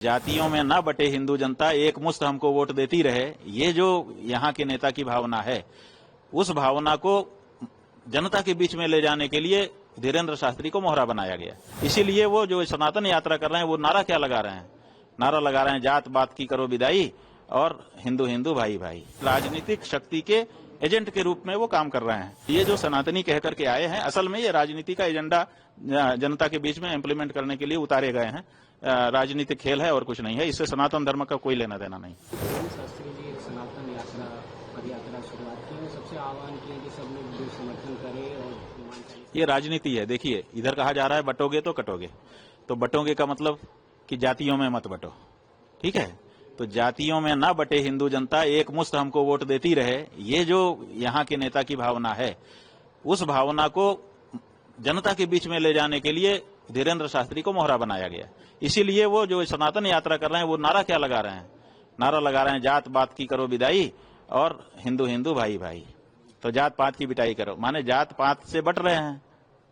जातियों में न बटे हिंदू जनता एक मुश्त हमको वोट देती रहे, ये जो यहाँ के नेता की भावना है, उस भावना को जनता के बीच में ले जाने के लिए धीरेन्द्र शास्त्री को मोहरा बनाया गया। इसीलिए वो जो सनातन यात्रा कर रहे हैं, वो नारा क्या लगा रहे हैं? नारा लगा रहे हैं जात बात की करो विदाई और हिंदू हिंदू भाई भाई। राजनीतिक शक्ति के एजेंट के रूप में वो काम कर रहे हैं। ये जो सनातनी कह करके आए हैं, असल में ये राजनीति का एजेंडा जनता के बीच में इम्प्लीमेंट करने के लिए उतारे गए हैं। राजनीतिक खेल है और कुछ नहीं है। इससे सनातन धर्म का कोई लेना देना नहीं। शास्त्री जी एक सनातन यात्रा पद यात्रा शुरुआत की है, सबसे आह्वान किया कि सब लोग समर्थन करें और ये राजनीति है। देखिए, इधर कहा जा रहा है बटोगे तो कटोगे, तो बटोगे का मतलब कि जातियों में मत बटो, ठीक है? तो जातियों में ना बटे हिंदू जनता एक मुश्त हमको वोट देती रहे, ये जो यहाँ के नेता की भावना है, उस भावना को जनता के बीच में ले जाने के लिए धीरेन्द्र शास्त्री को मोहरा बनाया गया। इसीलिए वो जो सनातन यात्रा कर रहे हैं, वो नारा क्या लगा रहे हैं? नारा लगा रहे हैं जात बात की करो विदाई और हिंदू हिंदू भाई भाई। तो जात पात की बिटाई करो, माने जात पात से बट रहे हैं।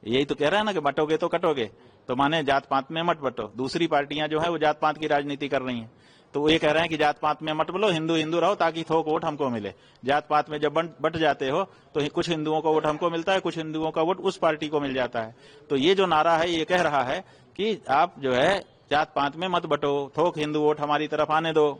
यही तो कह रहे हैं ना कि बटोगे तो कटोगे, तो माने जात पात में मत बटो। दूसरी पार्टियां जो है वो जात पात की राजनीति कर रही हैं, तो वो ये कह रहे हैं कि जात पात में मत बोलो, हिंदू हिंदू रहो ताकि थोक वोट हमको मिले। जात पात में जब बट जाते हो तो कुछ हिंदुओं का वोट हमको मिलता है, कुछ हिंदुओं का वोट उस पार्टी को मिल जाता है। तो ये जो नारा है, ये कह रहा है कि आप जो है जात पात में मत बटो, थोक हिंदू वोट हमारी तरफ आने दो।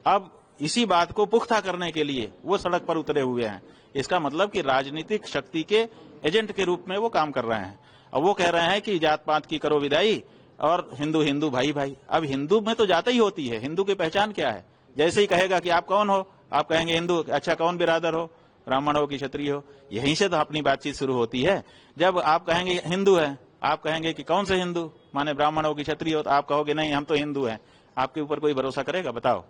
अब इसी बात को पुख्ता करने के लिए वो सड़क पर उतरे हुए हैं। इसका मतलब कि राजनीतिक शक्ति के एजेंट के रूप में वो काम कर रहे हैं। और वो कह रहे हैं कि जात पात की करो विदाई और हिंदू हिंदू भाई भाई। अब हिंदू में तो जाति ही होती है, हिंदू की पहचान क्या है? जैसे ही कहेगा कि आप कौन हो, आप कहेंगे हिंदू। अच्छा, कौन बिरादर हो? ब्राह्मण हो कि क्षत्रिय हो? यहीं से तो अपनी बातचीत शुरू होती है। जब आप कहेंगे हिंदू है, आप कहेंगे कि कौन से हिंदू, माने ब्राह्मण हो कि क्षत्रिय हो, तो आप कहोगे नहीं हम तो हिंदू हैं। आपके ऊपर कोई भरोसा करेगा? बताओ।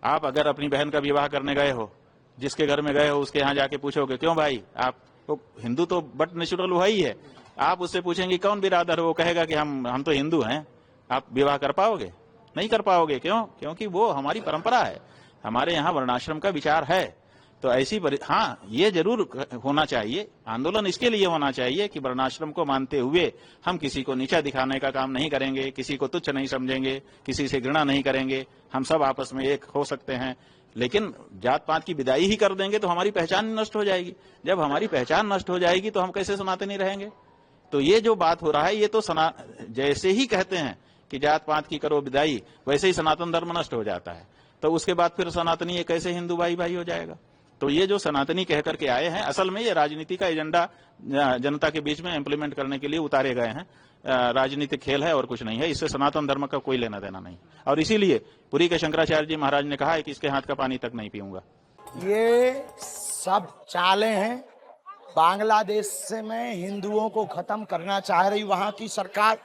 आप अगर अपनी बहन का विवाह करने गए हो, जिसके घर में गए हो उसके यहाँ जाके पूछोगे क्यों भाई, आप तो हिंदू तो बट नेचुरल वही है। आप उससे पूछेंगे कौन बिरादर हो, वो कहेगा कि हम तो हिंदू हैं। आप विवाह कर पाओगे? नहीं कर पाओगे। क्यों? क्योंकि वो हमारी परंपरा है, हमारे यहाँ वर्णाश्रम का विचार है। तो ऐसी हाँ, ये जरूर होना चाहिए, आंदोलन इसके लिए होना चाहिए कि वर्णाश्रम को मानते हुए हम किसी को नीचा दिखाने का काम नहीं करेंगे, किसी को तुच्छ नहीं समझेंगे, किसी से घृणा नहीं करेंगे। हम सब आपस में एक हो सकते हैं, लेकिन जात पात की विदाई ही कर देंगे तो हमारी पहचान नष्ट हो जाएगी। जब हमारी पहचान नष्ट हो जाएगी तो हम कैसे सनातनी रहेंगे? तो ये जो बात हो रहा है, ये तो जैसे ही कहते हैं कि जात पात की करो विदाई, वैसे ही सनातन धर्म नष्ट हो जाता है। तो उसके बाद फिर सनातनी ये कैसे हिंदू भाई भाई हो जाएगा? तो ये जो सनातनी कह करके आए हैं, असल में ये राजनीति का एजेंडा जनता के बीच में इम्प्लीमेंट करने के लिए उतारे गए हैं। राजनीतिक खेल है और कुछ नहीं है। इससे सनातन धर्म का कोई लेना देना नहीं। और इसीलिए पुरी के शंकराचार्य जी महाराज ने कहा है कि इसके हाथ का पानी तक नहीं पीऊंगा। ये सब चालें हैं। बांग्लादेश में हिंदुओं को खत्म करना चाह रही वहां की सरकार।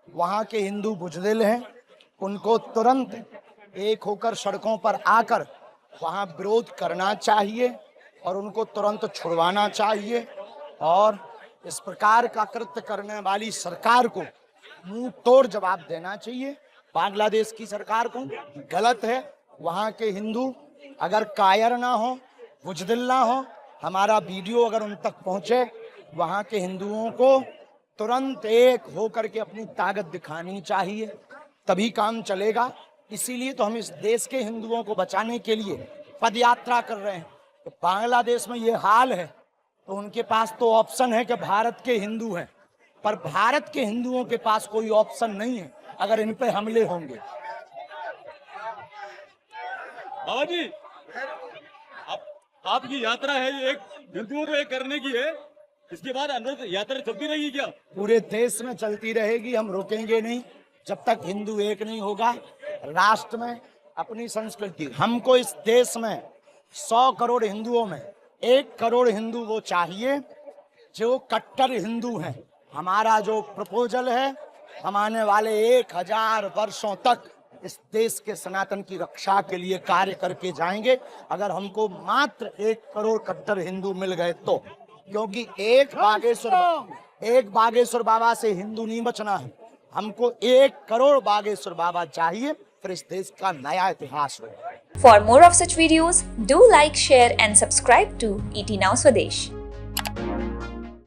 वहां के हिंदू बुजदिल हैं, उनको तुरंत एक होकर सड़कों पर आकर वहां विरोध करना चाहिए और उनको तुरंत छुड़वाना चाहिए। और इस प्रकार का कृत्य करने वाली सरकार को मुंह तोड़ जवाब देना चाहिए। बांग्लादेश की सरकार को गलत है। वहां के हिंदू अगर कायर ना हो, बुजदिल ना हो, हमारा वीडियो अगर उन तक पहुंचे, वहां के हिंदुओं को तुरंत एक होकर के अपनी ताकत दिखानी चाहिए, तभी काम चलेगा। इसीलिए तो हम इस देश के हिंदुओं को बचाने के लिए पद यात्रा कर रहे हैं। तो बांग्लादेश में ये हाल है तो उनके पास तो ऑप्शन है कि भारत के हिंदू हैं, पर भारत के हिंदुओं के पास कोई ऑप्शन नहीं है अगर इन पे हमले होंगे। बाबा जी, आपकी यात्रा है, ये एक हिंदुओं को एक करने की है, इसके बाद अंदर यात्रा चलती रहेगी क्या? पूरे देश में चलती रहेगी, हम रुकेंगे नहीं जब तक हिंदू एक नहीं होगा। राष्ट्र में अपनी संस्कृति, हमको इस देश में 100 करोड़ हिंदुओं में 1 करोड़ हिंदू वो चाहिए जो कट्टर हिंदू हैं। हमारा जो प्रपोजल है, हम आने वाले 1000 वर्षों तक इस देश के सनातन की रक्षा के लिए कार्य करके जाएंगे। अगर हमको मात्र 1 करोड़ कट्टर हिंदू मिल गए तो, क्योंकि एक बागेश्वर बाबा से हिंदू नहीं बचना है, हमको 1 करोड़ बागेश्वर बाबा चाहिए, फिर इस देश का नया इतिहास हो। For more of such videos, do like, share and subscribe to ET Now Swadesh.